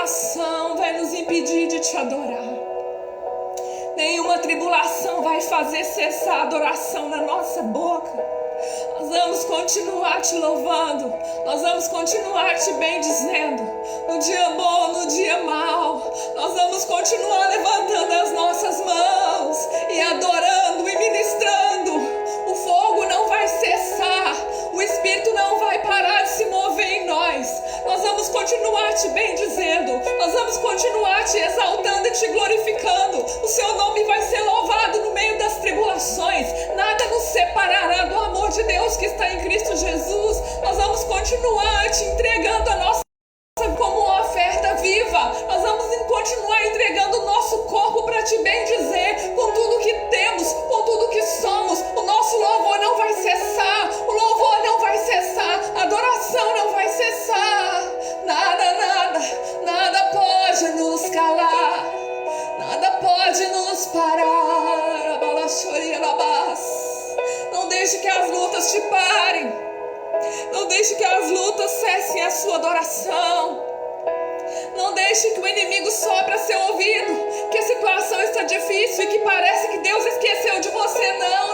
tribulação vai nos impedir de te adorar. Nenhuma tribulação vai fazer cessar a adoração na nossa boca. Nós vamos continuar te louvando. Nós vamos continuar te bendizendo. No dia bom, no dia mau. Nós vamos continuar levantando as nossas mãos e adorando e ministrando. O fogo não vai cessar. O Espírito não vai parar de se mover em nós. Nós vamos continuar te bendizendo. Nós vamos continuar te exaltando e te glorificando. O seu nome vai ser louvado no meio das tribulações. Nada nos separará do amor de Deus que está em Cristo Jesus. Nós vamos continuar te entregando a nossa como uma oferta viva. Nós vamos continuar entregando o nosso corpo para te bendizer com tudo que temos, com tudo que somos. O nosso louvor não vai cessar. O louvor não vai cessar. A adoração não vai cessar. Nada pode nos calar. Nada pode nos parar. Não deixe que as lutas te parem. Não deixe que as lutas cessem a sua adoração. Não deixe que o inimigo sopre a seu ouvido que a situação está difícil e que parece que Deus esqueceu de você. Não.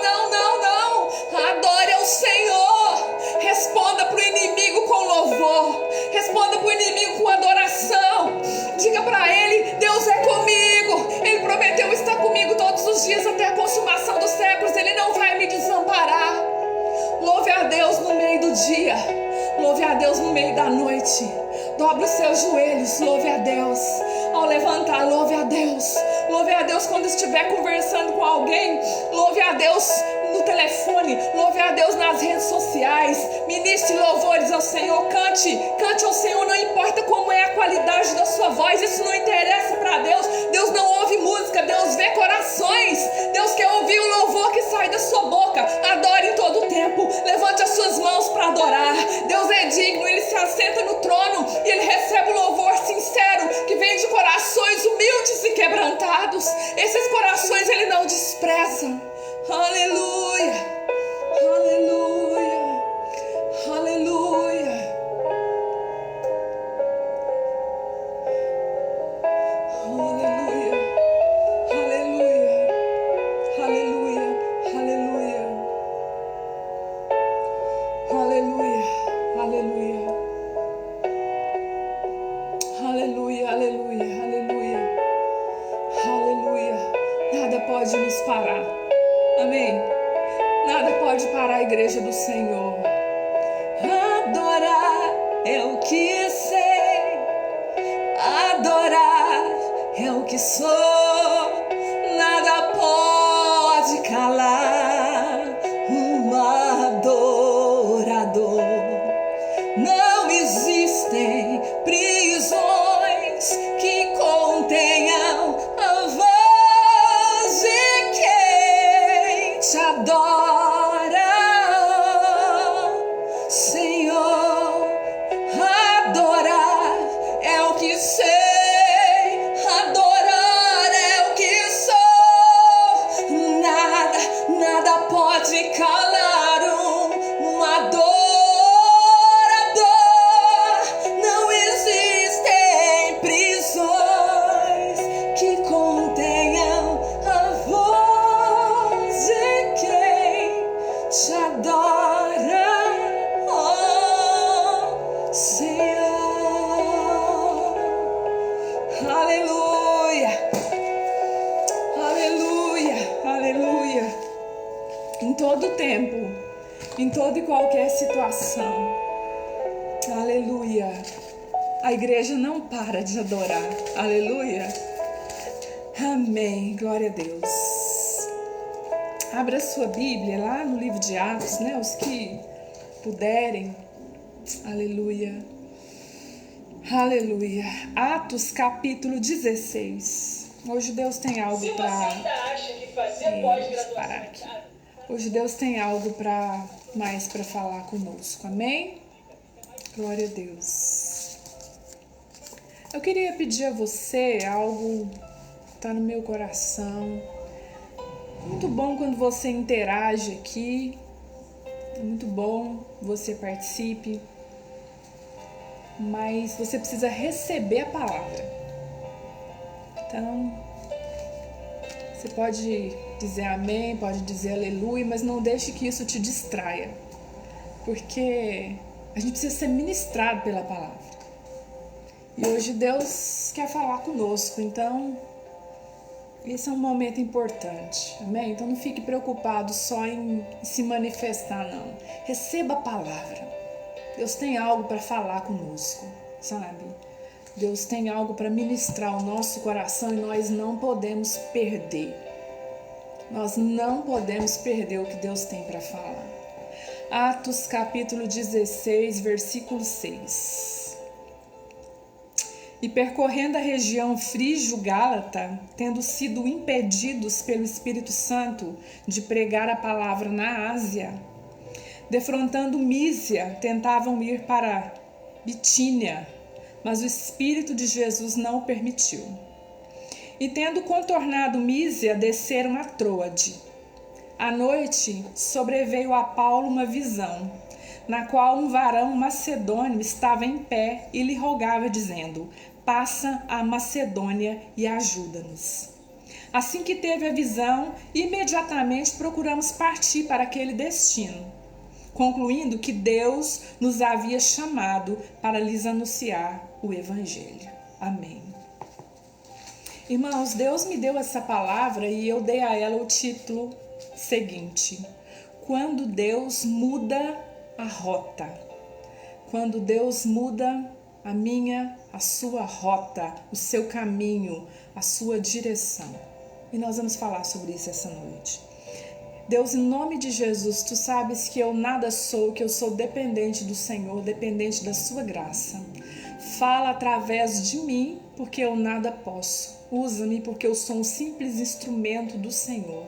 Adore ao Senhor. Responda para o inimigo com louvor. Responda para o inimigo com adoração. Diga para ele: Deus é comigo. Ele prometeu estar comigo todos os dias até a consumação dos séculos. Ele não vai me desamparar. Louve a Deus no meio do dia. Louve a Deus no meio da noite. Dobre os seus joelhos. Louve a Deus. Ao levantar, louve a Deus. Louve a Deus quando estiver conversando com alguém. Louve a Deus no telefone. Louve a Deus nas redes sociais. Ministre louvores ao Senhor. Cante ao Senhor. Não importa como é a qualidade da sua voz. Isso não interessa para Deus. Deus não ouve música. Deus vê corações. Deus quer ouvir o louvor que sai da sua boca. Adore em todo o tempo. Levante as suas mãos para adorar. Deus é digno. Ele se assenta no trono e Ele recebe o louvor sincero que vem de corações humildes e quebrantados. Esses corações Ele não despreza. Aleluia, aleluia, aleluia, aleluia, aleluia, aleluia, aleluia, aleluia, aleluia, aleluia, aleluia, aleluia, aleluia. Nada pode nos parar. Amém? Nada pode parar a igreja do Senhor. Adorar é o que sei. Adorar é o que sou. Nada pode calar um adorador. Não existem prisões que contenham a voz de quem te adora, Senhor. Adorar é o que sei, adorar é o que sou. Nada pode calar um adorador. Não existem prisões que contenham a voz de quem te adora, oh Senhor. Aleluia, aleluia, aleluia. Em todo tempo, em toda e qualquer situação, aleluia, a igreja não para de adorar. Aleluia, amém, glória a Deus. Abra sua Bíblia lá no livro de Atos, né? Os que puderem. Aleluia. Aleluia. Atos capítulo 16. Hoje Deus tem algo para... parar aqui. Hoje Deus tem algo mais para falar conosco. Amém? Glória a Deus. Eu queria pedir a você algo que está no meu coração. Muito bom quando você interage aqui. É muito bom você participe. mas você precisa receber a palavra. Então, você pode dizer amém, pode dizer aleluia, mas não deixe que isso te distraia, porque a gente precisa ser ministrado pela palavra. E hoje Deus quer falar conosco, então esse é um momento importante, amém? Então não fique preocupado só em se manifestar, não. Receba a palavra. Deus tem algo para falar conosco, sabe? Deus tem algo para ministrar o nosso coração e nós não podemos perder. Nós não podemos perder o que Deus tem para falar. Atos capítulo 16, versículo 6. E percorrendo a região frígio-gálata, tendo sido impedidos pelo Espírito Santo de pregar a palavra na Ásia, defrontando Mísia, tentavam ir para Bitínia, mas o Espírito de Jesus não o permitiu. E tendo contornado Mísia, desceram a Troade. À noite, sobreveio a Paulo uma visão, na qual um varão macedônio estava em pé e lhe rogava, dizendo: passa a Macedônia e ajuda-nos. Assim que teve a visão, imediatamente procuramos partir para aquele destino, concluindo que Deus nos havia chamado para lhes anunciar o Evangelho. Amém. Irmãos, Deus me deu essa palavra e eu dei a ela o título seguinte: quando Deus muda a rota. Quando Deus muda a sua rota, o seu caminho, a sua direção. E nós vamos falar sobre isso essa noite. Deus, em nome de Jesus, tu sabes que eu nada sou, que eu sou dependente do Senhor, dependente da sua graça. Fala através de mim, porque eu nada posso. Usa-me, porque eu sou um simples instrumento do Senhor,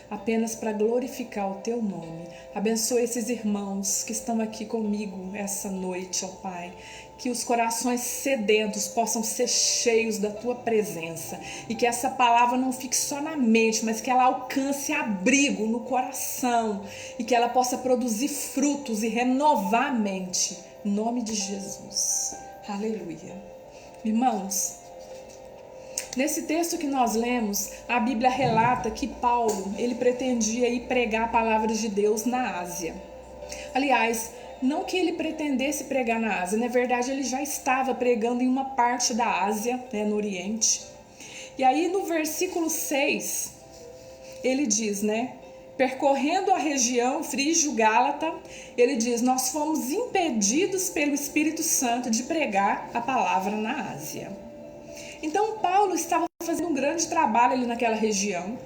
apenas para glorificar o teu nome. Abençoa esses irmãos que estão aqui comigo essa noite, ó Pai. Que os corações sedentos possam ser cheios da tua presença. E que essa palavra não fique só na mente, mas que ela alcance abrigo no coração. E que ela possa produzir frutos e renovar a mente. Em nome de Jesus. Aleluia. Irmãos, nesse texto que nós lemos, a Bíblia relata que Paulo, ele pretendia ir pregar a palavra de Deus na Ásia. Aliás, não que ele pretendesse pregar na Ásia, na verdade ele já estava pregando em uma parte da Ásia, no Oriente. E aí no versículo 6, ele diz, percorrendo a região frígio-gálata, ele diz: nós fomos impedidos pelo Espírito Santo de pregar a palavra na Ásia. Então Paulo estava fazendo um grande trabalho ali naquela região.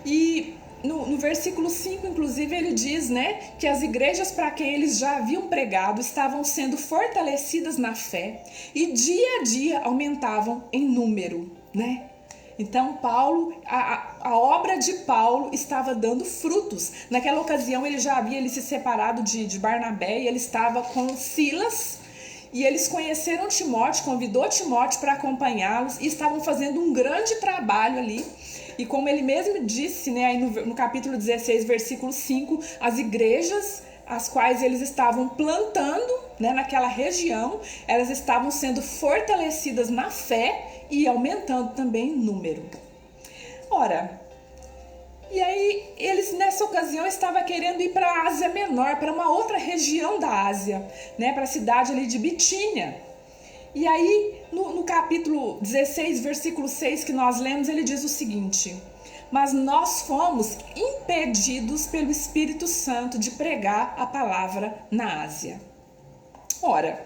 E no versículo 5, inclusive, ele diz, que as igrejas para quem eles já haviam pregado estavam sendo fortalecidas na fé e dia a dia aumentavam em número, Então Paulo, a obra de Paulo estava dando frutos. Naquela ocasião ele já havia se separado de Barnabé e ele estava com Silas. E eles conheceram Timóteo, convidou Timóteo para acompanhá-los e estavam fazendo um grande trabalho ali. E como ele mesmo disse, aí no capítulo 16, versículo 5, as igrejas as quais eles estavam plantando, naquela região, elas estavam sendo fortalecidas na fé e aumentando também em número. Ora, e aí eles nessa ocasião estavam querendo ir para a Ásia Menor, para uma outra região da Ásia, para a cidade ali de Bitínia. E aí no capítulo 16, versículo 6 que nós lemos, ele diz o seguinte: mas nós fomos impedidos pelo Espírito Santo de pregar a palavra na Ásia. Ora,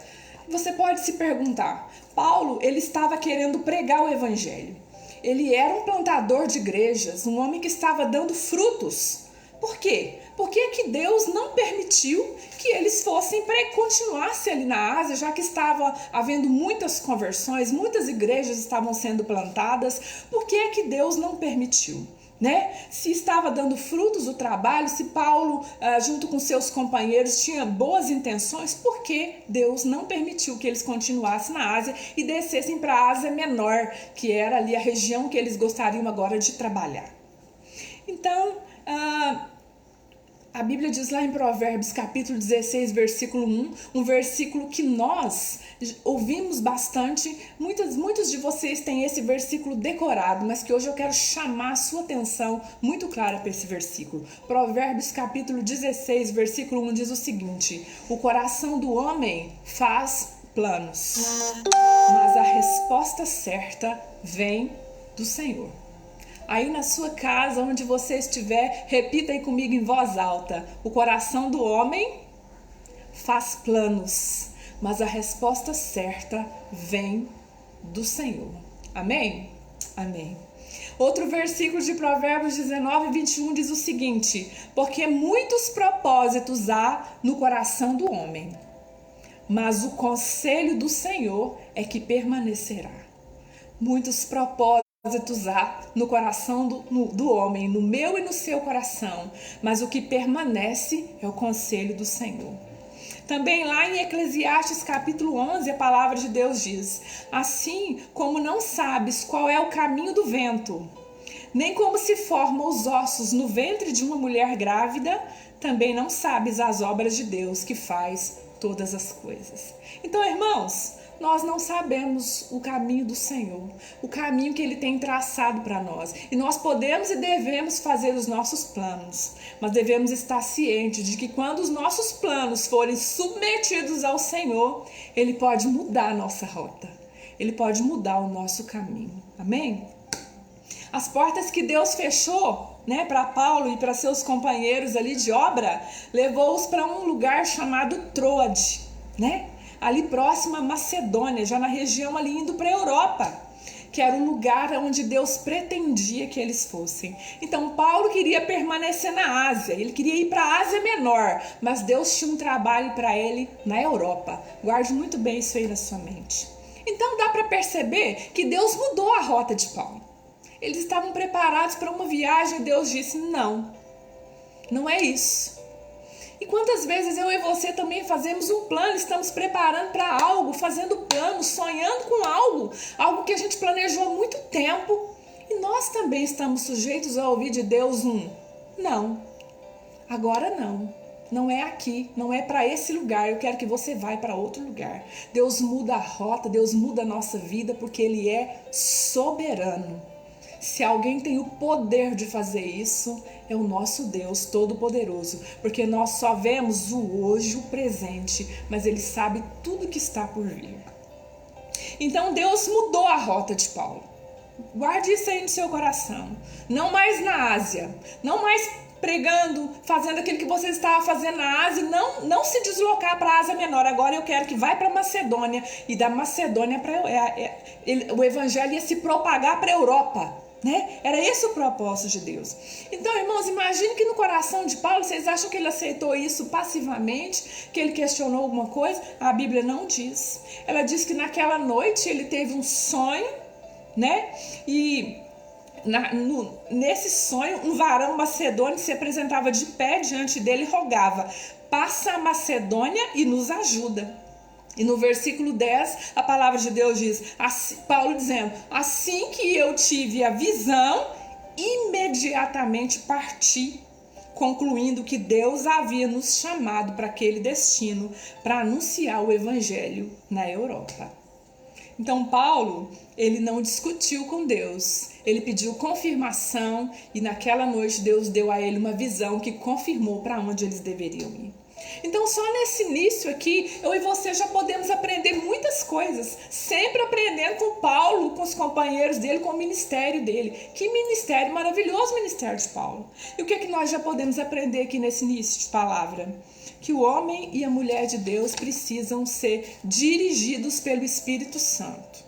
você pode se perguntar, Paulo, ele estava querendo pregar o evangelho. Ele era um plantador de igrejas, um homem que estava dando frutos. Por quê? Porque é que Deus não permitiu que eles continuassem ali na Ásia, já que estava havendo muitas conversões, muitas igrejas estavam sendo plantadas. Por que é que Deus não permitiu? Se estava dando frutos o trabalho, se Paulo, junto com seus companheiros, tinha boas intenções, por que Deus não permitiu que eles continuassem na Ásia e descessem para a Ásia Menor, que era ali a região que eles gostariam agora de trabalhar? Então, A Bíblia diz lá em Provérbios, capítulo 16, versículo 1, um versículo que nós ouvimos bastante. Muitos de vocês têm esse versículo decorado, mas que hoje eu quero chamar a sua atenção muito clara para esse versículo. Provérbios, capítulo 16, versículo 1 diz o seguinte: o coração do homem faz planos, mas a resposta certa vem do Senhor. Aí na sua casa, onde você estiver, repita aí comigo em voz alta: o coração do homem faz planos, mas a resposta certa vem do Senhor. Amém? Amém. Outro versículo de Provérbios 19, 21 diz o seguinte: porque muitos propósitos há no coração do homem, mas o conselho do Senhor é que permanecerá. Muitos propósitos há no coração do homem, no meu e no seu coração, mas o que permanece é o conselho do Senhor. Também lá em Eclesiastes capítulo 11, a palavra de Deus diz: assim como não sabes qual é o caminho do vento, nem como se formam os ossos no ventre de uma mulher grávida, também não sabes as obras de Deus que faz todas as coisas. Então, irmãos, nós não sabemos o caminho do Senhor, o caminho que Ele tem traçado para nós. E nós podemos e devemos fazer os nossos planos, mas devemos estar cientes de que quando os nossos planos forem submetidos ao Senhor, Ele pode mudar a nossa rota, Ele pode mudar o nosso caminho. Amém? As portas que Deus fechou, para Paulo e para seus companheiros ali de obra, levou-os para um lugar chamado Troade, ali próximo a Macedônia, já na região ali indo para a Europa, que era o lugar onde Deus pretendia que eles fossem. Então Paulo queria permanecer na Ásia, ele queria ir para a Ásia Menor, mas Deus tinha um trabalho para ele na Europa. Guarde muito bem isso aí na sua mente. Então dá para perceber que Deus mudou a rota de Paulo. Eles estavam preparados para uma viagem e Deus disse: não é isso. E quantas vezes eu e você também fazemos um plano, estamos preparando para algo, fazendo planos, sonhando com algo que a gente planejou há muito tempo, e nós também estamos sujeitos a ouvir de Deus não, agora não é aqui, não é para esse lugar, eu quero que você vá para outro lugar. Deus muda a rota, Deus muda a nossa vida, porque Ele é soberano. Se alguém tem o poder de fazer isso, é o nosso Deus Todo-Poderoso, porque nós só vemos o hoje, o presente, mas Ele sabe tudo que está por vir. Então Deus mudou a rota de Paulo. Guarde isso aí no seu coração. Não mais na Ásia, não mais pregando, fazendo aquilo que você estava fazendo na Ásia, não se deslocar para a Ásia Menor. Agora eu quero que vá para Macedônia, e da Macedônia o evangelho ia se propagar para a Europa. Era esse o propósito de Deus. Então, irmãos, imagine que no coração de Paulo, vocês acham que ele aceitou isso passivamente, que ele questionou alguma coisa? A Bíblia não diz. Ela diz que naquela noite ele teve um sonho, e nesse sonho um varão macedônio se apresentava de pé diante dele e rogava: passa a Macedônia e nos ajuda. E no versículo 10, a palavra de Deus diz, Paulo dizendo: assim que eu tive a visão, imediatamente parti, concluindo que Deus havia nos chamado para aquele destino, para anunciar o evangelho na Europa. Então Paulo, ele não discutiu com Deus, ele pediu confirmação, e naquela noite Deus deu a ele uma visão que confirmou para onde eles deveriam ir. Então só nesse início aqui, eu e você já podemos aprender muitas coisas, sempre aprendendo com Paulo, com os companheiros dele, com o ministério dele. Que ministério maravilhoso, o ministério de Paulo. E o que é que nós já podemos aprender aqui nesse início de palavra? Que o homem e a mulher de Deus precisam ser dirigidos pelo Espírito Santo.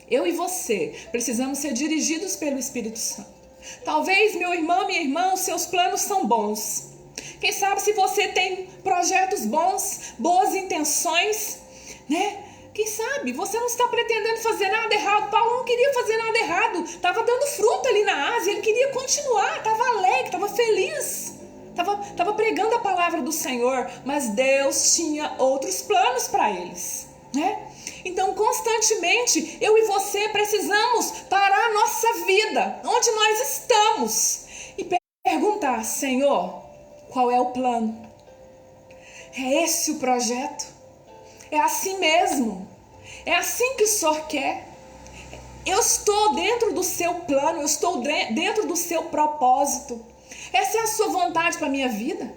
Eu e você precisamos ser dirigidos pelo Espírito Santo. Talvez, meu irmão, minha irmã, os seus planos são bons. Quem sabe se você tem projetos bons, boas intenções, Quem sabe você não está pretendendo fazer nada errado. Paulo não queria fazer nada errado. Estava dando fruto ali na Ásia, ele queria continuar, estava alegre, estava feliz. Estava pregando a palavra do Senhor, mas Deus tinha outros planos para eles, Então, constantemente, eu e você precisamos parar a nossa vida, onde nós estamos, e perguntar: Senhor, Qual é o plano? É esse o projeto? É assim mesmo? É assim que o Senhor quer? Eu estou dentro do seu plano, eu estou dentro do seu propósito. Essa é a sua vontade para a minha vida?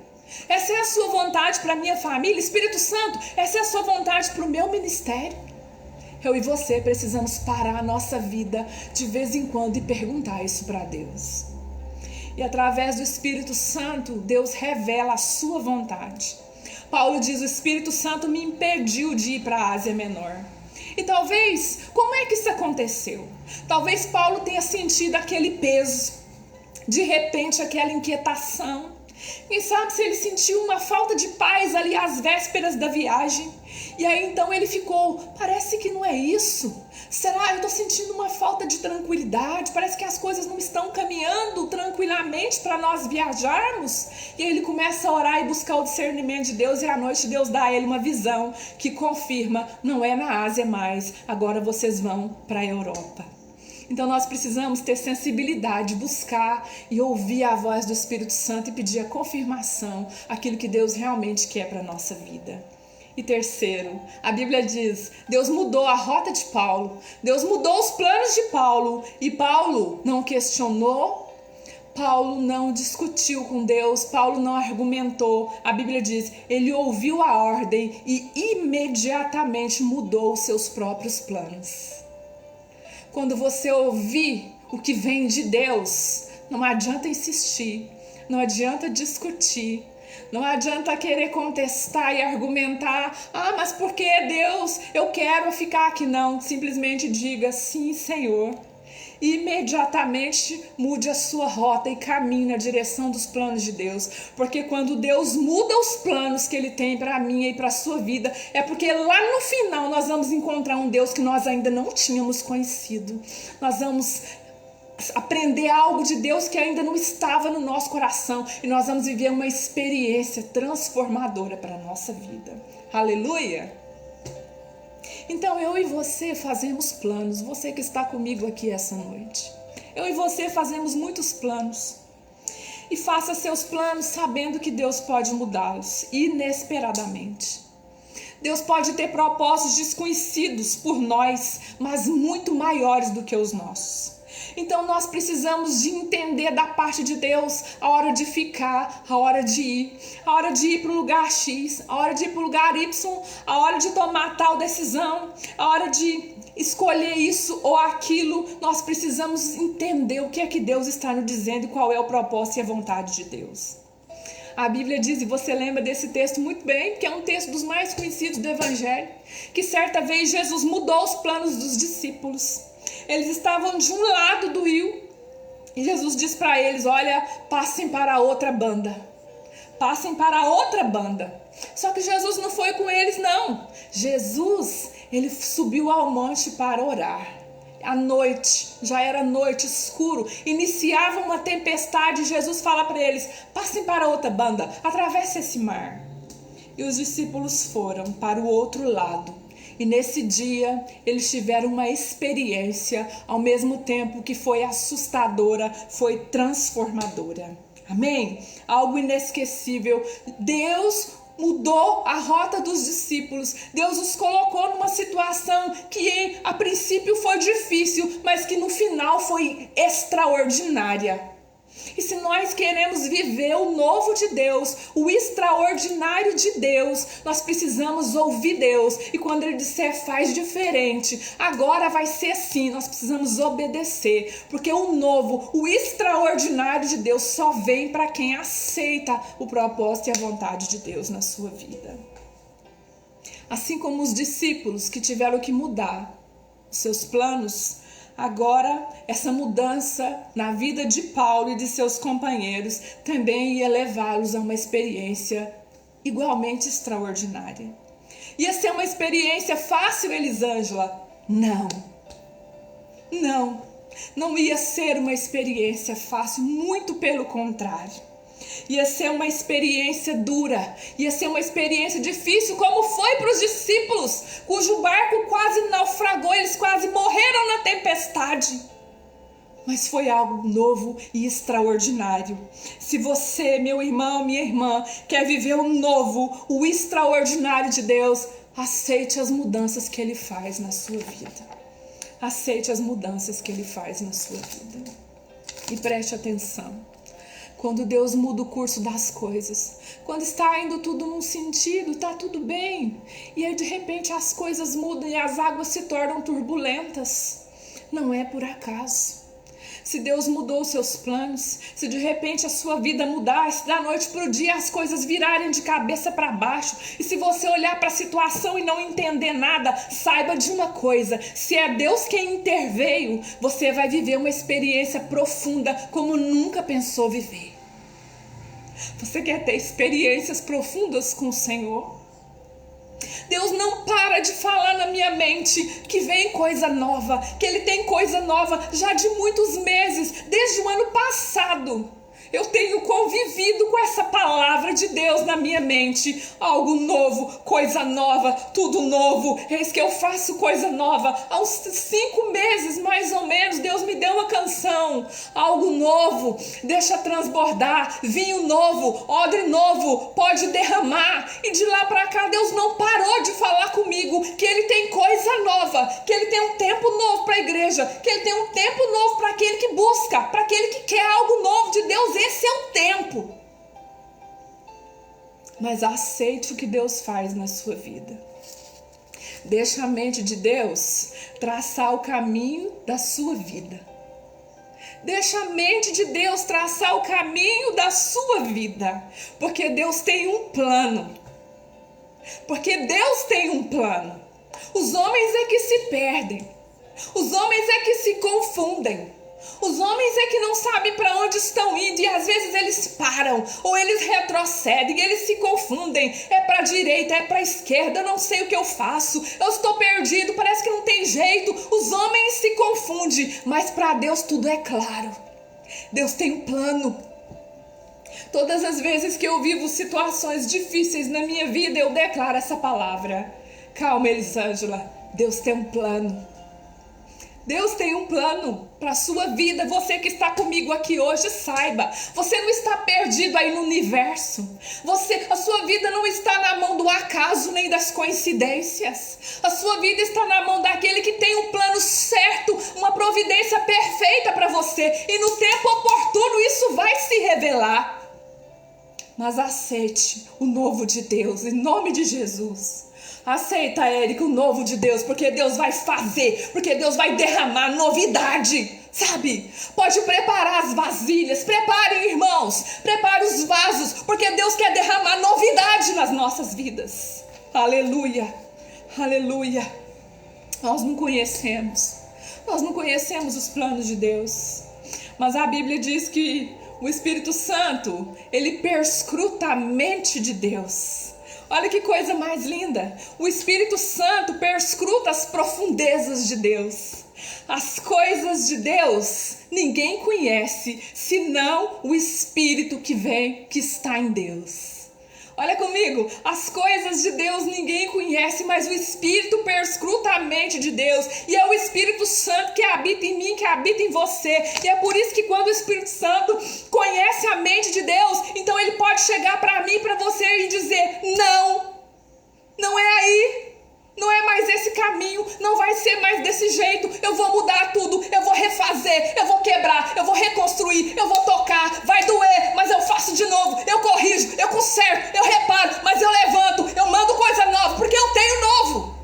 Essa é a sua vontade para a minha família? Espírito Santo, essa é a sua vontade para o meu ministério? Eu e você precisamos parar a nossa vida de vez em quando e perguntar isso para Deus. E através do Espírito Santo, Deus revela a sua vontade. Paulo diz: o Espírito Santo me impediu de ir para a Ásia Menor. E talvez, como é que isso aconteceu? Talvez Paulo tenha sentido aquele peso, de repente aquela inquietação. Quem sabe se ele sentiu uma falta de paz ali às vésperas da viagem. E aí então ele ficou, parece que não é isso. Será? Eu estou sentindo uma falta de tranquilidade. Parece que as coisas não estão caminhando tranquilamente para nós viajarmos. E aí ele começa a orar e buscar o discernimento de Deus. E à noite Deus dá a ele uma visão que confirma, não é na Ásia mais. Agora vocês vão para a Europa. Então nós precisamos ter sensibilidade, buscar e ouvir a voz do Espírito Santo e pedir a confirmação, aquilo que Deus realmente quer para a nossa vida. E terceiro, a Bíblia diz, Deus mudou a rota de Paulo, Deus mudou os planos de Paulo, e Paulo não questionou, Paulo não discutiu com Deus, Paulo não argumentou. A Bíblia diz, ele ouviu a ordem e imediatamente mudou os seus próprios planos. Quando você ouvir o que vem de Deus, não adianta insistir, não adianta discutir, não adianta querer contestar e argumentar. Ah, mas por que Deus? Eu quero ficar aqui. Não, simplesmente diga sim, Senhor. Imediatamente mude a sua rota e caminhe na direção dos planos de Deus. Porque quando Deus muda os planos que Ele tem para mim e para a sua vida, é porque lá no final nós vamos encontrar um Deus que nós ainda não tínhamos conhecido. Nós vamos aprender algo de Deus que ainda não estava no nosso coração. E nós vamos viver uma experiência transformadora para a nossa vida. Aleluia! Então eu e você fazemos planos, você que está comigo aqui essa noite. Eu e você fazemos muitos planos. E faça seus planos sabendo que Deus pode mudá-los inesperadamente. Deus pode ter propósitos desconhecidos por nós, mas muito maiores do que os nossos. Então nós precisamos de entender da parte de Deus a hora de ficar, a hora de ir para o lugar X, a hora de ir para o lugar Y, a hora de tomar tal decisão, a hora de escolher isso ou aquilo. Nós precisamos entender o que é que Deus está nos dizendo e qual é o propósito e a vontade de Deus. A Bíblia diz, e você lembra desse texto muito bem, que é um texto dos mais conhecidos do Evangelho, que certa vez Jesus mudou os planos dos discípulos. Eles estavam de um lado do rio e Jesus diz para eles, olha, passem para a outra banda. Passem para a outra banda. Só que Jesus não foi com eles, não. Jesus, ele subiu ao monte para orar. À noite, já era noite, escuro, iniciava uma tempestade e Jesus fala para eles, passem para a outra banda, atravesse esse mar. E os discípulos foram para o outro lado. E nesse dia eles tiveram uma experiência, ao mesmo tempo que foi assustadora, foi transformadora. Amém? Algo inesquecível. Deus mudou a rota dos discípulos. Deus os colocou numa situação que a princípio foi difícil, mas que no final foi extraordinária. E se nós queremos viver o novo de Deus, o extraordinário de Deus, nós precisamos ouvir Deus. E quando Ele disser faz diferente, agora vai ser assim, nós precisamos obedecer. Porque o novo, o extraordinário de Deus só vem para quem aceita o propósito e a vontade de Deus na sua vida. Assim como os discípulos que tiveram que mudar os seus planos, agora, essa mudança na vida de Paulo e de seus companheiros também ia levá-los a uma experiência igualmente extraordinária. Ia ser uma experiência fácil, Elisângela? Não. Não ia ser uma experiência fácil, muito pelo contrário. Ia ser uma experiência dura, ia ser uma experiência difícil, como foi para os discípulos, cujo barco quase naufragou, eles quase morreram na tempestade. mas foi algo novo e extraordinário. Se você, meu irmão, minha irmã, quer viver o novo, o extraordinário de Deus, aceite as mudanças que Ele faz na sua vida. Aceite as mudanças que Ele faz na sua vida. E preste atenção. Quando Deus muda o curso das coisas, quando está indo tudo num sentido, está tudo bem, e aí de repente as coisas mudam e as águas se tornam turbulentas, não é por acaso. Se Deus mudou os seus planos, se de repente a sua vida mudar, se da noite para o dia as coisas virarem de cabeça para baixo, e se você olhar para a situação e não entender nada, saiba de uma coisa: se é Deus quem interveio, você vai viver uma experiência profunda como nunca pensou viver. Você quer ter experiências profundas com o Senhor? Deus não para de falar na minha mente que vem coisa nova, que Ele tem coisa nova já de muitos meses, desde o ano passado. Eu tenho convivido com essa palavra de Deus na minha mente. Algo novo, coisa nova, tudo novo. Eis que eu faço coisa nova. Há uns 5 meses, mais ou menos, Deus me deu uma canção. Algo novo, deixa transbordar. Vinho novo, odre novo, pode derramar. E de lá para cá, Deus não parou de falar comigo que Ele tem coisa nova, que Ele tem um tempo novo para a igreja, que Ele tem um tempo novo para aquele que busca, para aquele que quer algo novo de Deus. Esse é o tempo. Mas aceite o que Deus faz na sua vida. Deixa a mente de Deus traçar o caminho da sua vida. Deixa a mente de Deus traçar o caminho da sua vida. Porque Deus tem um plano. Porque Deus tem um plano. Os homens é que se perdem. Os homens é que se confundem. Os homens é que não sabem para onde estão indo e às vezes eles param ou eles retrocedem, eles se confundem. É para a direita, é para a esquerda, eu não sei o que eu faço, eu estou perdido, parece que não tem jeito. Os homens se confundem, mas para Deus tudo é claro. Deus tem um plano. Todas as vezes que eu vivo situações difíceis na minha vida, eu declaro essa palavra: calma, Elisângela, Deus tem um plano. Deus tem um plano para a sua vida. Você que está comigo aqui hoje, saiba, você não está perdido aí no universo. A sua vida não está na mão do acaso nem das coincidências. A sua vida está na mão daquele que tem um plano certo, uma providência perfeita para você. E no tempo oportuno isso vai se revelar. Mas aceite o novo de Deus, em nome de Jesus. Aceita, Érica, o novo de Deus, porque Deus vai fazer, porque Deus vai derramar novidade, sabe? Pode preparar as vasilhas, preparem, irmãos, prepare os vasos, porque Deus quer derramar novidade nas nossas vidas. Aleluia, aleluia. Nós não conhecemos os planos de Deus, mas a Bíblia diz que o Espírito Santo, ele perscruta a mente de Deus. Olha que coisa mais linda. O Espírito Santo perscruta as profundezas de Deus. As coisas de Deus ninguém conhece, senão o Espírito que está em Deus. Olha comigo, as coisas de Deus ninguém conhece, mas o Espírito perscruta a mente de Deus. E é o Espírito Santo que habita em mim, que habita em você. E é por isso que quando o Espírito Santo conhece a mente de Deus, então ele pode chegar para mim e para você e dizer: não é aí. Não é mais esse caminho, não vai ser mais desse jeito. Eu vou mudar tudo, eu vou refazer, eu vou quebrar, eu vou reconstruir, eu vou tocar. Vai doer, mas eu faço de novo. Eu corrijo, eu conserto, eu reparo, mas eu levanto, eu mando coisa nova, porque eu tenho novo.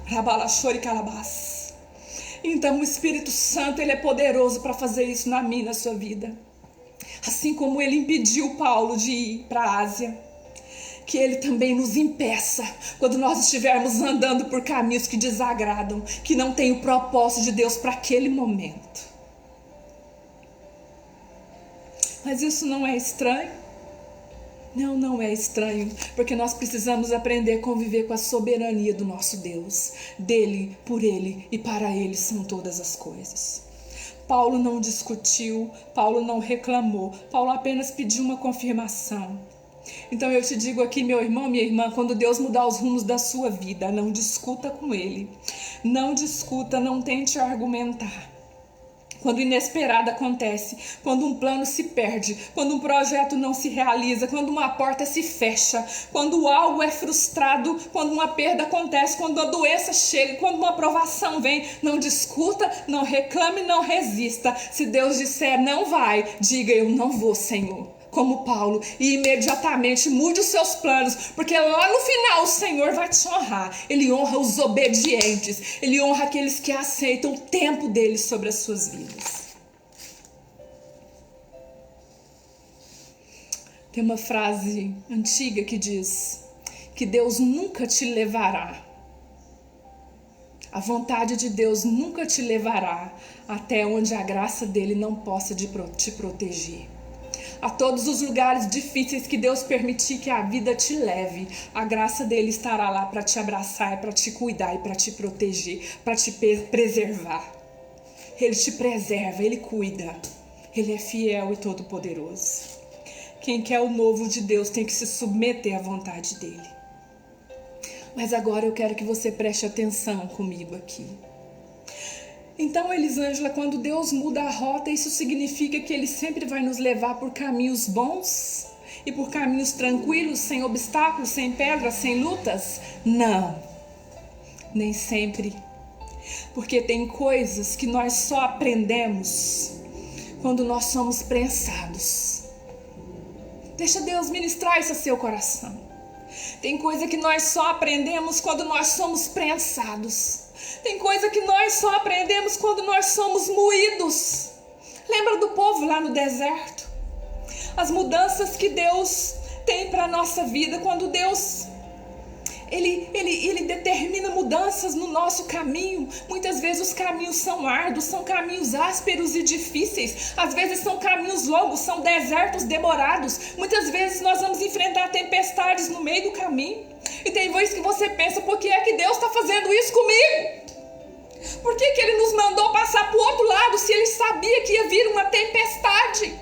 Então o Espírito Santo, ele é poderoso para fazer isso na minha e na sua vida. Assim como ele impediu Paulo de ir para a Ásia, que ele também nos impeça quando nós estivermos andando por caminhos que desagradam, que não tem o propósito de Deus para aquele momento. Mas isso não é estranho? Não é estranho, porque nós precisamos aprender a conviver com a soberania do nosso Deus. Dele, por ele e para ele são todas as coisas. Paulo não discutiu, Paulo não reclamou, Paulo apenas pediu uma confirmação. Então eu te digo aqui, meu irmão, minha irmã, quando Deus mudar os rumos da sua vida, não discuta com ele. Não discuta, não tente argumentar. Quando o inesperado acontece, quando um plano se perde, quando um projeto não se realiza, quando uma porta se fecha, quando algo é frustrado, quando uma perda acontece, quando a doença chega, quando uma provação vem, não discuta, não reclame, não resista. Se Deus disser não vai, diga eu não vou, Senhor. Como Paulo, e imediatamente mude os seus planos, porque lá no final o Senhor vai te honrar. Ele honra os obedientes, Ele honra aqueles que aceitam o tempo dele sobre as suas vidas. Tem uma frase antiga que diz que Deus nunca te levará, a vontade de Deus nunca te levará até onde a graça dele não possa te proteger. A todos os lugares difíceis que Deus permitir que a vida te leve, a graça dele estará lá para te abraçar, para te cuidar e para te proteger, para te preservar. Ele te preserva, ele cuida, ele é fiel e todo poderoso. Quem quer o novo de Deus tem que se submeter à vontade dele. Mas agora eu quero que você preste atenção comigo aqui. Então, Elisângela, quando Deus muda a rota, isso significa que Ele sempre vai nos levar por caminhos bons e por caminhos tranquilos, sem obstáculos, sem pedras, sem lutas? Não, nem sempre. Porque tem coisas que nós só aprendemos quando nós somos prensados. Deixa Deus ministrar isso a seu coração. Tem coisa que nós só aprendemos quando nós somos prensados. Tem coisa que nós só aprendemos quando nós somos moídos. Lembra do povo lá no deserto? As mudanças que Deus tem para a nossa vida, quando Deus Ele determina mudanças no nosso caminho. Muitas vezes os caminhos são árduos, são caminhos ásperos e difíceis. Às vezes são caminhos longos, são desertos demorados. Muitas vezes nós vamos enfrentar tempestades no meio do caminho. E tem vezes que você pensa, por que é que Deus está fazendo isso comigo? Por que Ele nos mandou passar para o outro lado se Ele sabia que ia vir uma tempestade?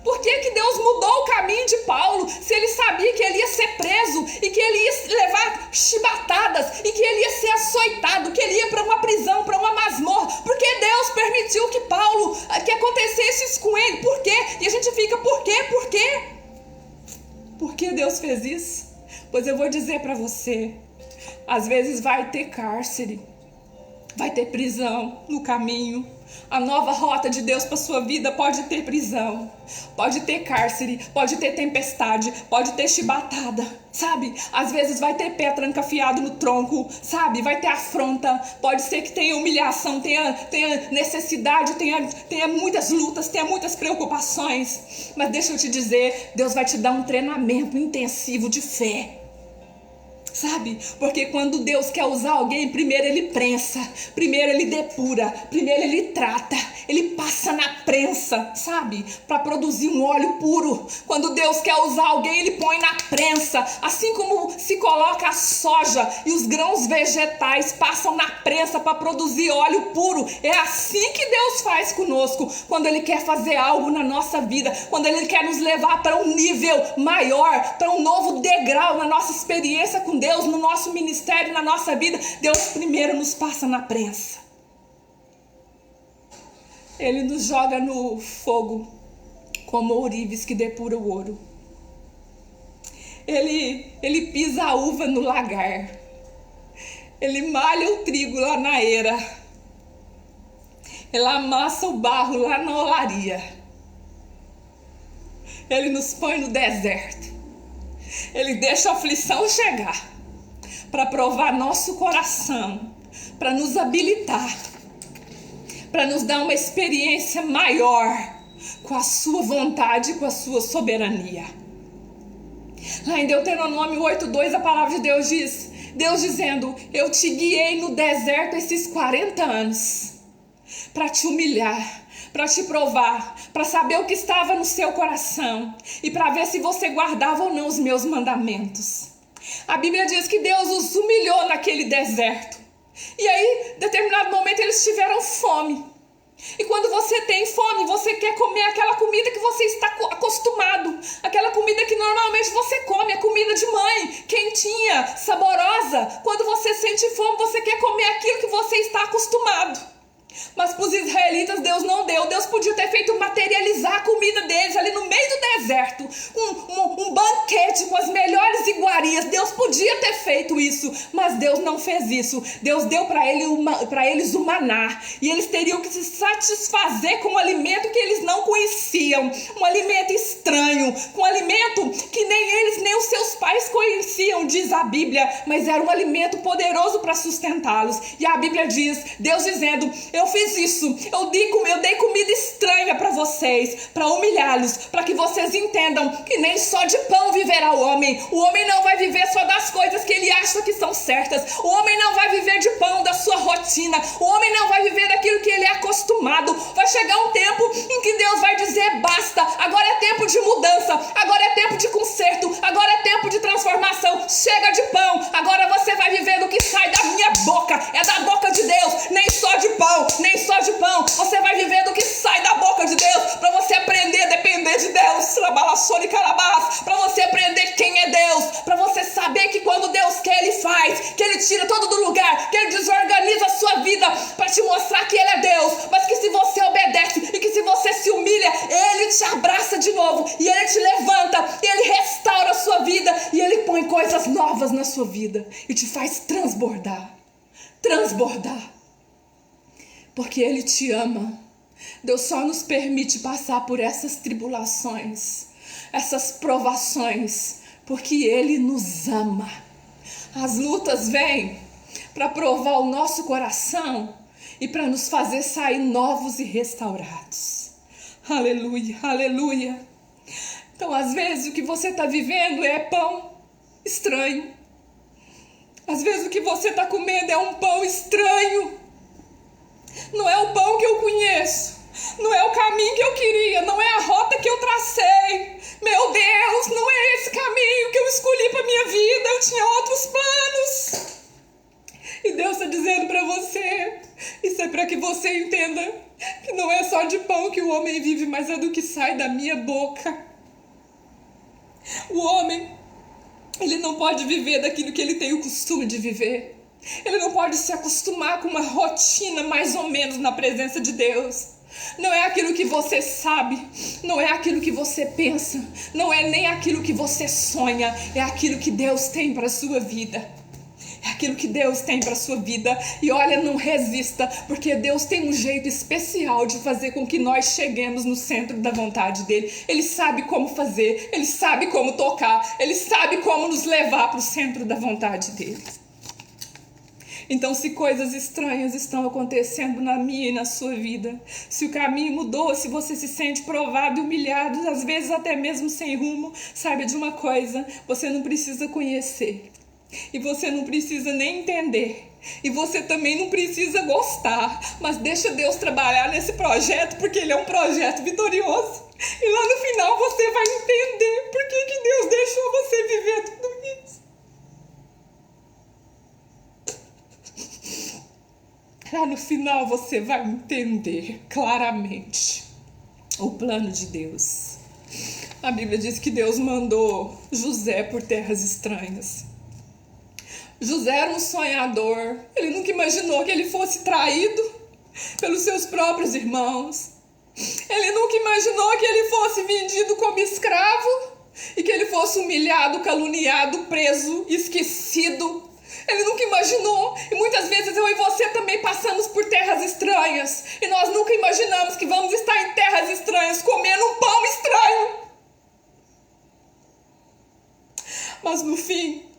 Por que Deus mudou o caminho de Paulo se Ele sabia que ele ia ser preso e que ele ia levar chibatadas e que ele ia ser açoitado, que ele ia para uma prisão, para uma masmorra? Por que Deus permitiu que acontecesse isso com ele? Por quê? E a gente fica, por quê? Por quê? Por que Deus fez isso? Pois eu vou dizer para você, às vezes vai ter cárcere, vai ter prisão no caminho. A nova rota de Deus para sua vida pode ter prisão, pode ter cárcere, pode ter tempestade, pode ter chibatada, sabe? Às vezes vai ter pé trancafiado no tronco, sabe? Vai ter afronta, pode ser que tenha humilhação, tenha necessidade, tenha muitas lutas, tenha muitas preocupações. Mas deixa eu te dizer, Deus vai te dar um treinamento intensivo de fé. Sabe? Porque quando Deus quer usar alguém, primeiro Ele prensa, primeiro Ele depura, primeiro Ele trata, Ele passa na prensa, sabe? Para produzir um óleo puro. Quando Deus quer usar alguém, Ele põe na prensa. Assim como se coloca a soja e os grãos vegetais passam na prensa para produzir óleo puro. É assim que Deus faz conosco, quando Ele quer fazer algo na nossa vida, quando Ele quer nos levar para um nível maior, para um novo degrau na nossa experiência com Deus, no nosso ministério, na nossa vida. Deus primeiro nos passa na prensa. Ele nos joga no fogo como ourives que depura o ouro. Ele pisa a uva no lagar. Ele malha o trigo lá na eira. Ele amassa o barro lá na olaria. Ele nos põe no deserto. Ele deixa a aflição chegar para provar nosso coração, para nos habilitar, para nos dar uma experiência maior com a sua vontade, com a sua soberania. Lá em Deuteronômio 8:2 a palavra de Deus diz, Deus dizendo, eu te guiei no deserto esses 40 anos para te humilhar, para te provar, para saber o que estava no seu coração e para ver se você guardava ou não os meus mandamentos. A Bíblia diz que Deus os humilhou naquele deserto. E aí, em determinado momento, eles tiveram fome. E quando você tem fome, você quer comer aquela comida que você está acostumado. Aquela comida que normalmente você come, a comida de mãe, quentinha, saborosa. Quando você sente fome, você quer comer aquilo que você está acostumado. Mas mas para os israelitas Deus não deu. Deus podia ter feito materializar a comida deles ali no meio do deserto, um banquete com as melhores iguarias. Deus podia ter feito isso, mas Deus não fez isso. Deus deu para eles o maná, e eles teriam que se satisfazer com um alimento que eles não conheciam, um alimento estranho, um alimento que nem eles nem os seus pais conheciam, diz a Bíblia, mas era um alimento poderoso para sustentá-los. E a Bíblia diz, Deus dizendo, eu fiz isso, eu dei comida estranha para vocês, para humilhá-los, para que vocês entendam que nem só de pão viverá o homem não vai viver só das coisas que ele acha que são certas, o homem não vai viver de pão da sua rotina, o homem não vai viver daquilo que ele é acostumado. Vai chegar um tempo em que Deus vai dizer, basta, agora é tempo de mudança, agora é tempo de conserto, agora é tempo de transformação, chega de pão, agora você vai viver do que sai da minha boca, é da boca de Deus, nem só de pão, você vai viver do que sai da boca de Deus, para você aprender a depender de Deus, para você aprender quem é Deus, para você saber que quando Deus quer, Ele faz, que Ele tira todo do lugar, que Ele desorganiza a sua vida, para te mostrar que Ele é Deus, mas que se você obedece e que se você se humilha, Ele te abraça de novo, e Ele te levanta, e Ele restaura a sua vida, e Ele põe coisas novas na sua vida, e te faz transbordar, porque Ele te ama. Deus só nos permite passar por essas tribulações, essas provações, porque Ele nos ama. As lutas vêm para provar o nosso coração e para nos fazer sair novos e restaurados. Aleluia, aleluia. Então, às vezes, o que você está vivendo é pão estranho. Às vezes, o que você está comendo é um pão estranho. Não é o pão que eu conheço, não é o caminho que eu queria, não é a rota que eu tracei. Meu Deus, não é esse caminho que eu escolhi para minha vida, eu tinha outros planos. E Deus está dizendo para você, isso é para que você entenda que não é só de pão que o homem vive, mas é do que sai da minha boca. O homem, ele não pode viver daquilo que ele tem o costume de viver. Ele não pode se acostumar com uma rotina mais ou menos na presença de Deus. Não é aquilo que você sabe, não é aquilo que você pensa, não é nem aquilo que você sonha, é aquilo que Deus tem para a sua vida. É aquilo que Deus tem para a sua vida. E olha, não resista, porque Deus tem um jeito especial de fazer com que nós cheguemos no centro da vontade dele. Ele sabe como fazer, ele sabe como tocar, ele sabe como nos levar para o centro da vontade dele. Então, se coisas estranhas estão acontecendo na minha e na sua vida, se o caminho mudou, se você se sente provado e humilhado, às vezes até mesmo sem rumo, saiba de uma coisa, você não precisa conhecer, e você não precisa nem entender, e você também não precisa gostar, mas deixa Deus trabalhar nesse projeto, porque ele é um projeto vitorioso, e lá no final você vai entender por que Deus deixou você viver tudo isso. Lá no final você vai entender claramente o plano de Deus. A Bíblia diz que Deus mandou José por terras estranhas. José era um sonhador. Ele nunca imaginou que ele fosse traído pelos seus próprios irmãos. Ele nunca imaginou que ele fosse vendido como escravo e que ele fosse humilhado, caluniado, preso, esquecido. Ele nunca imaginou, e muitas vezes eu e você também passamos por terras estranhas, e nós nunca imaginamos que vamos estar em terras estranhas comendo um pão estranho. Mas no fim,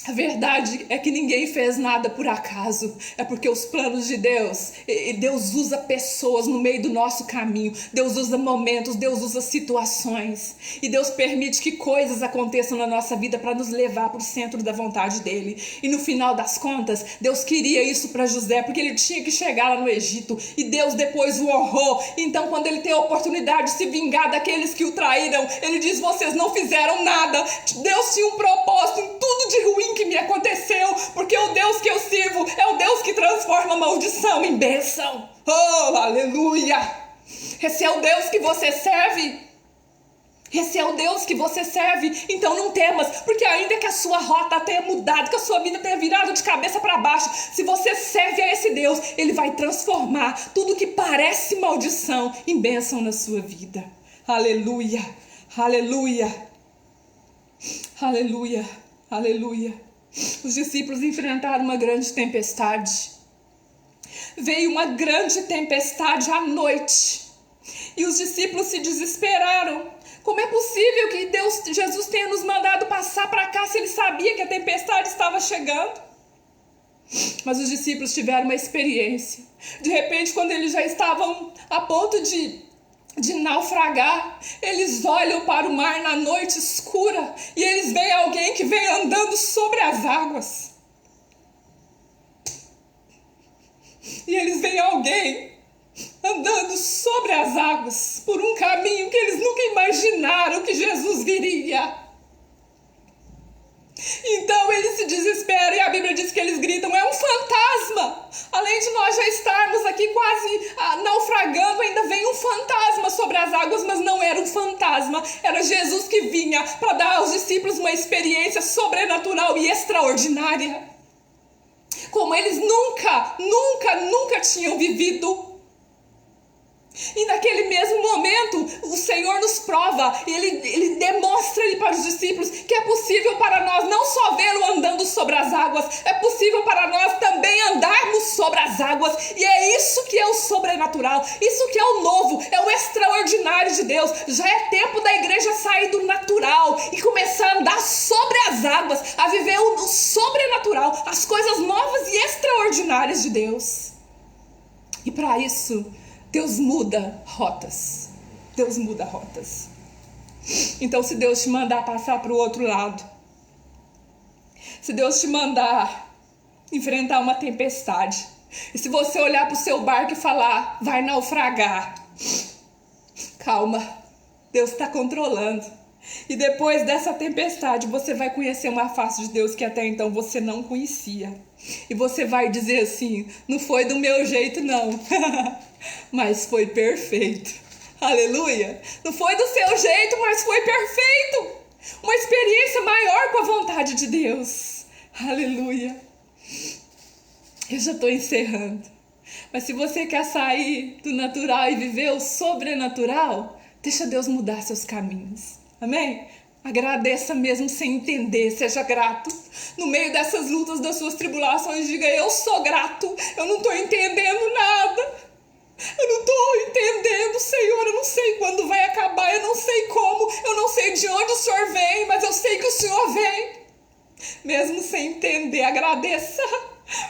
a verdade é que ninguém fez nada por acaso. É porque os planos de Deus, Deus usa pessoas no meio do nosso caminho. Deus usa momentos, Deus usa situações. E Deus permite que coisas aconteçam na nossa vida para nos levar para o centro da vontade dele. E no final das contas, Deus queria isso para José, porque ele tinha que chegar lá no Egito. E Deus depois o honrou. Então, quando ele tem a oportunidade de se vingar daqueles que o traíram, ele diz, vocês não fizeram nada. Deus tinha um propósito em tudo de ruim que me aconteceu, porque o Deus que eu sirvo é o Deus que transforma a maldição em bênção. Oh, aleluia! Esse é o Deus que você serve. Esse é o Deus que você serve, então não temas, porque ainda que a sua rota tenha mudado, que a sua vida tenha virado de cabeça para baixo, se você serve a esse Deus, Ele vai transformar tudo que parece maldição em bênção na sua vida. Aleluia, aleluia, aleluia, aleluia. Os discípulos enfrentaram uma grande tempestade. Veio uma grande tempestade à noite e os discípulos se desesperaram. Como é possível que Jesus tenha nos mandado passar para cá se Ele sabia que a tempestade estava chegando? Mas os discípulos tiveram uma experiência. De repente, quando eles já estavam a ponto de naufragar, eles olham para o mar na noite escura e eles veem alguém que vem andando sobre as águas. E eles veem alguém andando sobre as águas por um caminho que eles nunca imaginaram que Jesus viria. Então eles se desesperam e a Bíblia diz que eles gritam: é um fantasma! Além de nós já estarmos aqui quase naufragando, ainda vem um fantasma sobre as águas, mas não era um fantasma, era Jesus que vinha para dar aos discípulos uma experiência sobrenatural e extraordinária, como eles nunca tinham vivido. E naquele mesmo momento, o Senhor nos prova, Ele demonstra ali para os discípulos que é possível para nós não só vê-lo andando sobre as águas, é possível para nós também andarmos sobre as águas. E é isso que é o sobrenatural, isso que é o novo, é o extraordinário de Deus. Já é tempo da igreja sair do natural e começar a andar sobre as águas, a viver o sobrenatural, as coisas novas e extraordinárias de Deus. E para isso, Deus muda rotas. Deus muda rotas. Então, se Deus te mandar passar para o outro lado, se Deus te mandar enfrentar uma tempestade, e se você olhar para o seu barco e falar, vai naufragar, calma, Deus está controlando. E depois dessa tempestade, você vai conhecer uma face de Deus que até então você não conhecia. E você vai dizer assim, não foi do meu jeito não, mas foi perfeito. Aleluia! Não foi do seu jeito, mas foi perfeito. Uma experiência maior com a vontade de Deus. Aleluia! Eu já estou encerrando. Mas se você quer sair do natural e viver o sobrenatural, deixa Deus mudar seus caminhos. Amém? Agradeça mesmo sem entender, seja grato. No meio dessas lutas, das suas tribulações, diga, eu sou grato, eu não estou entendendo nada. Eu não estou entendendo, Senhor, eu não sei quando vai acabar, eu não sei como, eu não sei de onde o Senhor vem, mas eu sei que o Senhor vem. Mesmo sem entender, agradeça,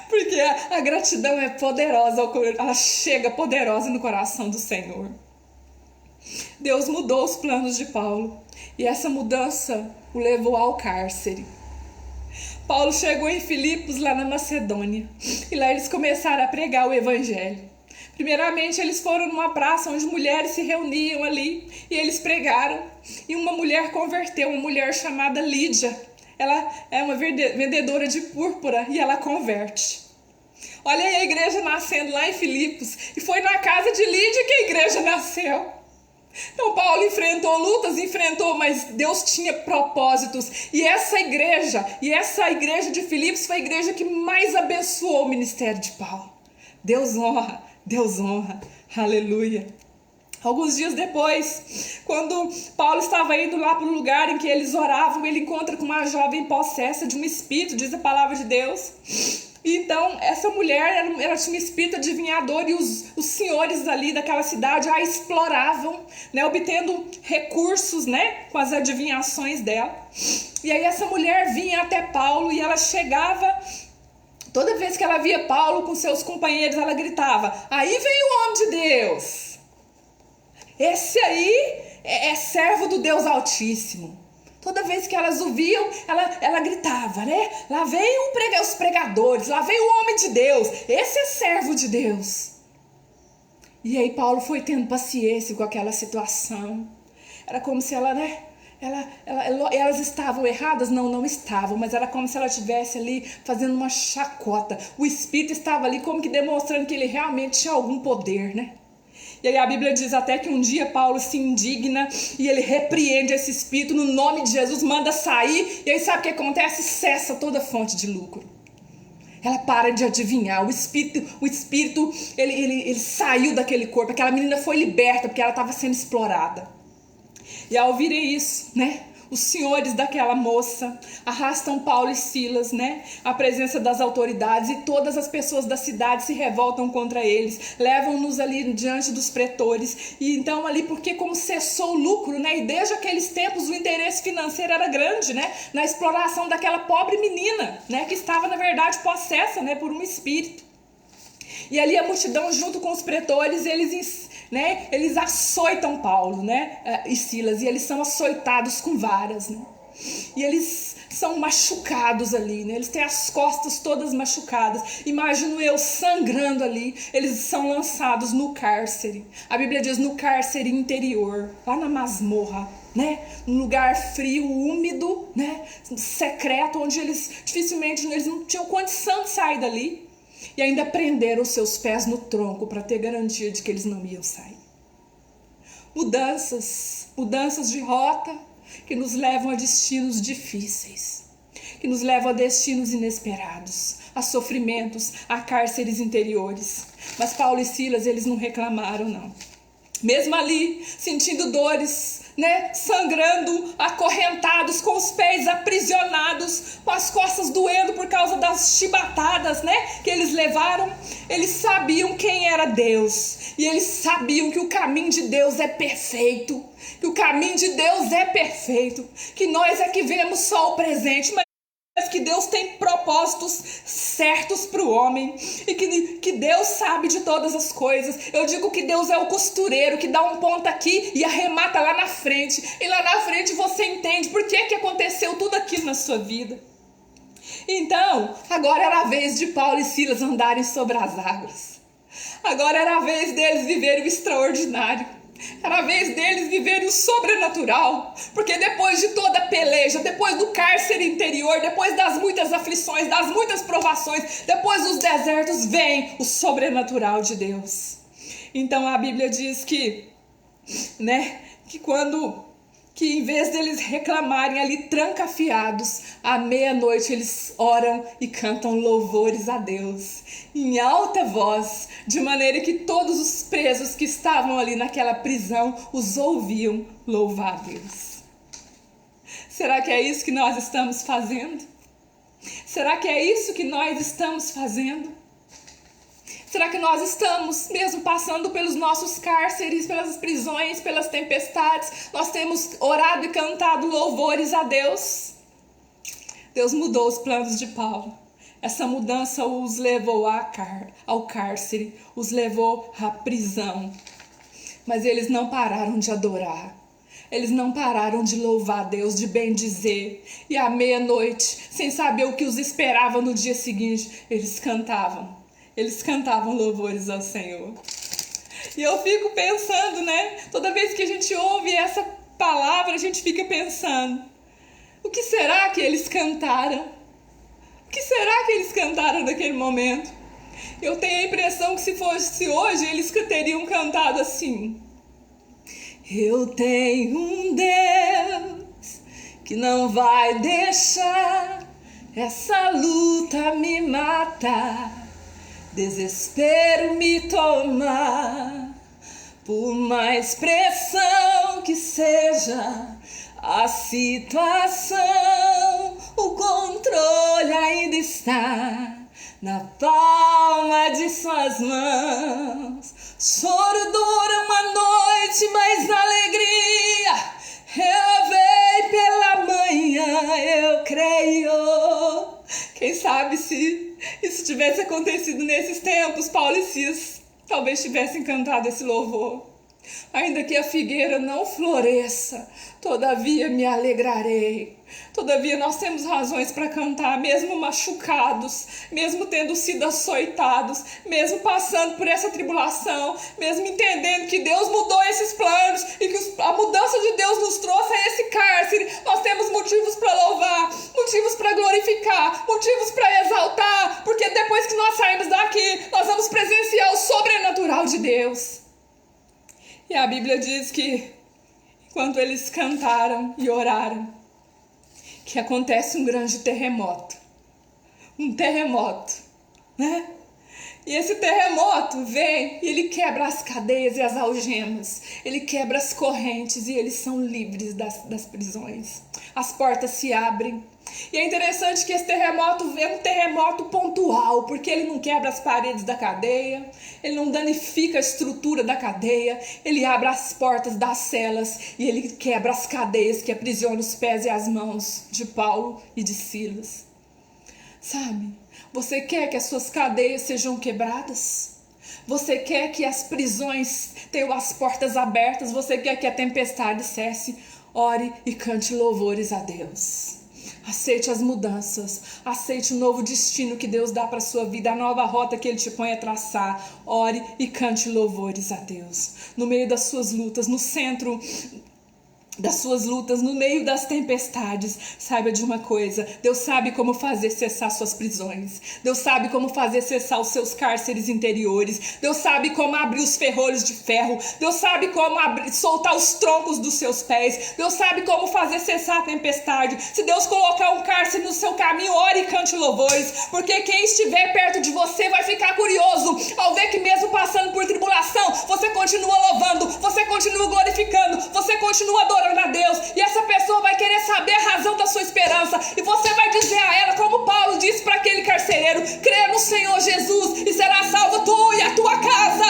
porque a gratidão é poderosa, ela chega poderosa no coração do Senhor. Deus mudou os planos de Paulo e essa mudança o levou ao cárcere. Paulo chegou em Filipos, lá na Macedônia, e lá eles começaram a pregar o evangelho. Primeiramente, eles foram numa praça onde mulheres se reuniam ali e eles pregaram. E uma mulher converteu, uma mulher chamada Lídia. Ela é uma vendedora de púrpura e ela converte. Olha aí a igreja nascendo lá em Filipos. E foi na casa de Lídia que a igreja nasceu. Então Paulo enfrentou, mas Deus tinha propósitos. E essa igreja de Filipos foi a igreja que mais abençoou o ministério de Paulo. Deus honra, aleluia. Alguns dias depois, quando Paulo estava indo lá para o lugar em que eles oravam, ele encontra com uma jovem possessa de um espírito, diz a palavra de Deus. E então, essa mulher, ela tinha um espírito adivinhador e os senhores ali daquela cidade a exploravam, né, obtendo recursos, né, com as adivinhações dela. E aí essa mulher vinha até Paulo e ela chegava, toda vez que ela via Paulo com seus companheiros, ela gritava, aí vem o homem de Deus. Esse aí é servo do Deus Altíssimo. Toda vez que elas o viam, ela gritava, né? Lá vem os pregadores, lá vem o homem de Deus. Esse é servo de Deus. E aí Paulo foi tendo paciência com aquela situação. Era como se ela, né? Elas estavam erradas? Não estavam, mas era como se ela estivesse ali fazendo uma chacota. O Espírito estava ali como que demonstrando que ele realmente tinha algum poder, né? E aí a Bíblia diz até que um dia Paulo se indigna e ele repreende esse espírito no nome de Jesus, manda sair, e aí sabe o que acontece? Cessa toda fonte de lucro. Ela para de adivinhar, o espírito ele saiu daquele corpo, aquela menina foi liberta porque ela estava sendo explorada. E ao ouvirem isso, né? Os senhores daquela moça arrastam Paulo e Silas, né, à presença das autoridades, e todas as pessoas da cidade se revoltam contra eles, levam-nos ali diante dos pretores. E então ali, porque como cessou o lucro, né, e desde aqueles tempos o interesse financeiro era grande, né, na exploração daquela pobre menina, né, que estava na verdade possessa, né, por um espírito. E ali a multidão junto com os pretores, eles açoitam Paulo, né, e Silas, e eles são açoitados com varas, né, e eles são machucados ali, né, eles têm as costas todas machucadas, imagino eu, sangrando ali, eles são lançados no cárcere, a Bíblia diz no cárcere interior, lá na masmorra, né, num lugar frio, úmido, né, secreto, onde eles dificilmente, eles não tinham condição de sair dali. E ainda prenderam seus pés no tronco para ter garantia de que eles não iam sair. Mudanças de rota que nos levam a destinos difíceis, que nos levam a destinos inesperados, a sofrimentos, a cárceres interiores. Mas Paulo e Silas, eles não reclamaram, não. Mesmo ali, sentindo dores, né, sangrando, acorrentados, com os pés aprisionados, com as costas doendo por causa das chibatadas, né, que eles levaram, eles sabiam quem era Deus, e eles sabiam que o caminho de Deus é perfeito, que o caminho de Deus é perfeito, que nós é que vemos só o presente, mas que Deus tem propósitos certos para o homem, e que Deus sabe de todas as coisas. Eu digo que Deus é o costureiro que dá um ponto aqui e arremata lá na frente, e lá na frente você entende por que aconteceu tudo aquilo na sua vida. Então, agora era a vez de Paulo e Silas andarem sobre as águas, agora era a vez deles viverem o extraordinário. Era a vez deles viverem o sobrenatural, porque depois de toda a peleja, depois do cárcere interior, depois das muitas aflições, das muitas provações, depois dos desertos, vem o sobrenatural de Deus. Então a Bíblia diz que em vez deles reclamarem ali trancafiados, à meia-noite eles oram e cantam louvores a Deus, em alta voz, de maneira que todos os presos que estavam ali naquela prisão os ouviam louvar a Deus. Será que é isso que nós estamos fazendo? Será que é isso que nós estamos fazendo? Será que nós estamos mesmo passando pelos nossos cárceres, pelas prisões, pelas tempestades? Nós temos orado e cantado louvores a Deus? Deus mudou os planos de Paulo. Essa mudança os levou ao cárcere, os levou à prisão. Mas eles não pararam de adorar. Eles não pararam de louvar a Deus, de bendizer. E à meia-noite, sem saber o que os esperava no dia seguinte, eles cantavam louvores ao Senhor. E eu fico pensando, né? Toda vez que a gente ouve essa palavra, a gente fica pensando: o que será que eles cantaram? O que será que eles cantaram naquele momento? Eu tenho a impressão que se fosse hoje, eles teriam cantado assim: eu tenho um Deus que não vai deixar essa luta me matar, desespero me tomar, por mais pressão que seja a situação, o controle ainda está na palma de suas mãos. Choro dura uma noite, mas a alegria eu vejo pela manhã, eu creio. Quem sabe se isso tivesse acontecido nesses tempos, Paulo e Silas talvez tivessem cantado esse louvor. Ainda que a figueira não floresça, todavia me alegrarei. Todavia nós temos razões para cantar, mesmo machucados, mesmo tendo sido açoitados, mesmo passando por essa tribulação, mesmo entendendo que Deus mudou esses planos e que a mudança de Deus nos trouxe a esse cárcere. Nós temos motivos para louvar, motivos para glorificar, motivos para exaltar, porque depois que nós sairmos daqui, nós vamos presenciar o sobrenatural de Deus. E a Bíblia diz que enquanto eles cantaram e oraram, que acontece um grande terremoto. Um terremoto, né? E esse terremoto vem e ele quebra as cadeias e as algemas. Ele quebra as correntes e eles são livres das prisões. As portas se abrem. E é interessante que esse terremoto é um terremoto pontual, porque ele não quebra as paredes da cadeia, ele não danifica a estrutura da cadeia, ele abre as portas das celas e ele quebra as cadeias que aprisionam os pés e as mãos de Paulo e de Silas. Sabe, você quer que as suas cadeias sejam quebradas? Você quer que as prisões tenham as portas abertas? Você quer que a tempestade cesse? Ore e cante louvores a Deus. Aceite as mudanças, aceite o novo destino que Deus dá para a sua vida, a nova rota que Ele te põe a traçar. Ore e cante louvores a Deus. No meio das suas lutas, no centro das suas lutas, no meio das tempestades, saiba de uma coisa: Deus sabe como fazer cessar suas prisões, Deus sabe como fazer cessar os seus cárceres interiores, Deus sabe como abrir os ferrolhos de ferro, Deus sabe como soltar os troncos dos seus pés, Deus sabe como fazer cessar a tempestade. Se Deus colocar um cárcere no seu caminho, ore e cante louvores, porque quem estiver perto de você vai ficar curioso ao ver que mesmo passando por tribulação, você continua louvando, você continua glorificando, você continua adorando a Deus, e essa pessoa vai querer saber a razão da sua esperança, e você vai dizer a ela, como Paulo disse para aquele carcereiro: crê no Senhor Jesus e será salvo tu e a tua casa.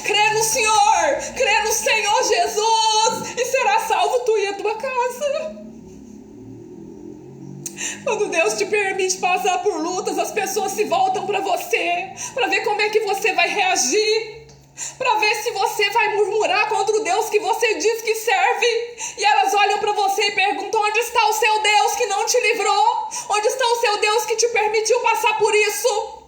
Crê no Senhor Jesus e será salvo tu e a tua casa. Quando Deus te permite passar por lutas, as pessoas se voltam para você, para ver como é que você vai reagir, para ver se você vai murmurar contra o Deus que você diz que serve. E elas olham para você e perguntam: onde está o seu Deus que não te livrou? Onde está o seu Deus que te permitiu passar por isso?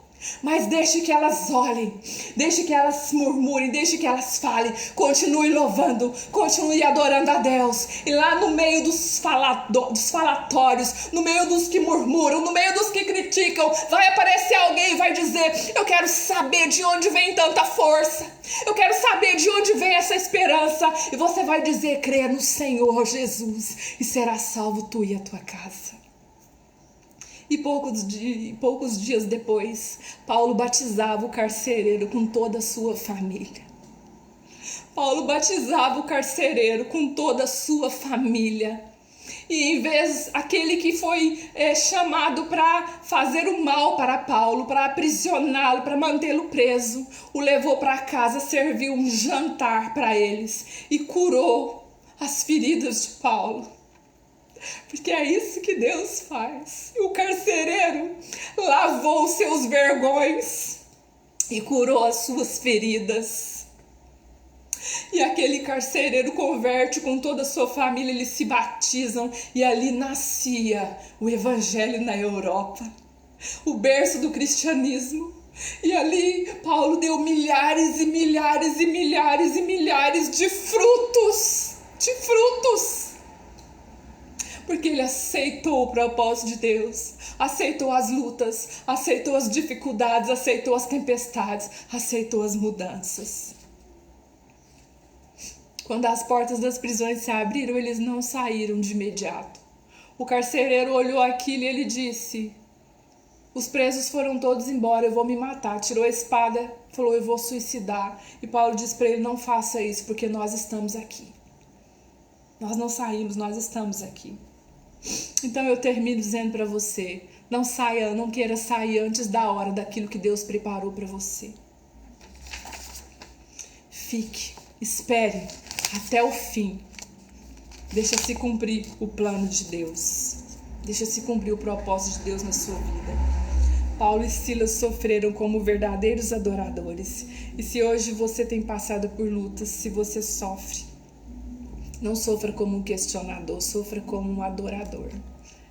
Mas deixe que elas olhem, deixe que elas murmurem, deixe que elas falem. Continue louvando, continue adorando a Deus. E lá no meio dos falatórios, no meio dos que murmuram, no meio dos que criticam, vai aparecer alguém e vai dizer: eu quero saber de onde vem tanta força, eu quero saber de onde vem essa esperança. E você vai dizer: crê no Senhor Jesus e será salvo tu e a tua casa. E poucos dias depois, Paulo batizava o carcereiro com toda a sua família. Paulo batizava o carcereiro com toda a sua família. E em vez, aquele que foi chamado para fazer o mal para Paulo, para aprisioná-lo, para mantê-lo preso, o levou para casa, serviu um jantar para eles e curou as feridas de Paulo. Porque é isso que Deus faz. E o carcereiro lavou os seus vergões e curou as suas feridas. E aquele carcereiro converte com toda a sua família, eles se batizam, e ali nascia o evangelho na Europa, o berço do cristianismo. E ali Paulo deu milhares e milhares e milhares e milhares de frutos, porque ele aceitou o propósito de Deus, aceitou as lutas, aceitou as dificuldades, aceitou as tempestades, aceitou as mudanças. Quando as portas das prisões se abriram, eles não saíram de imediato. O carcereiro olhou aquilo e ele disse: os presos foram todos embora, eu vou me matar. Tirou a espada, falou: eu vou suicidar. E Paulo disse para ele: não faça isso, porque nós estamos aqui. Nós não saímos, nós estamos aqui. Então eu termino dizendo para você: não saia, não queira sair antes da hora daquilo que Deus preparou para você. Fique, espere até o fim. Deixa-se cumprir o plano de Deus. Deixa-se cumprir o propósito de Deus na sua vida. Paulo e Silas sofreram como verdadeiros adoradores. E se hoje você tem passado por lutas, se você sofre, não sofra como um questionador, sofra como um adorador.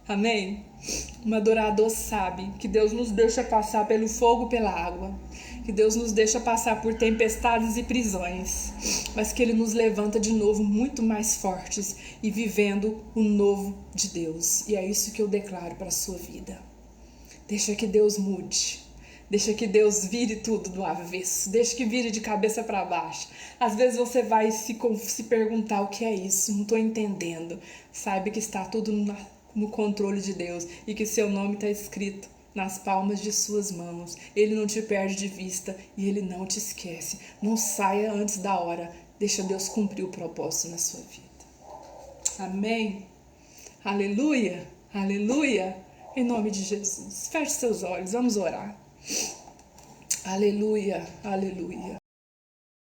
Amém? Um adorador sabe que Deus nos deixa passar pelo fogo, pela água, que Deus nos deixa passar por tempestades e prisões, mas que Ele nos levanta de novo muito mais fortes e vivendo o novo de Deus. E é isso que eu declaro para a sua vida. Deixa que Deus mude. Deixa que Deus vire tudo do avesso. Deixa que vire de cabeça para baixo. Às vezes você vai se perguntar o que é isso. Não estou entendendo. Saiba que está tudo no controle de Deus. E que seu nome está escrito nas palmas de suas mãos. Ele não te perde de vista e Ele não te esquece. Não saia antes da hora. Deixa Deus cumprir o propósito na sua vida. Amém? Aleluia, aleluia. Em nome de Jesus. Feche seus olhos, vamos orar. Aleluia, aleluia.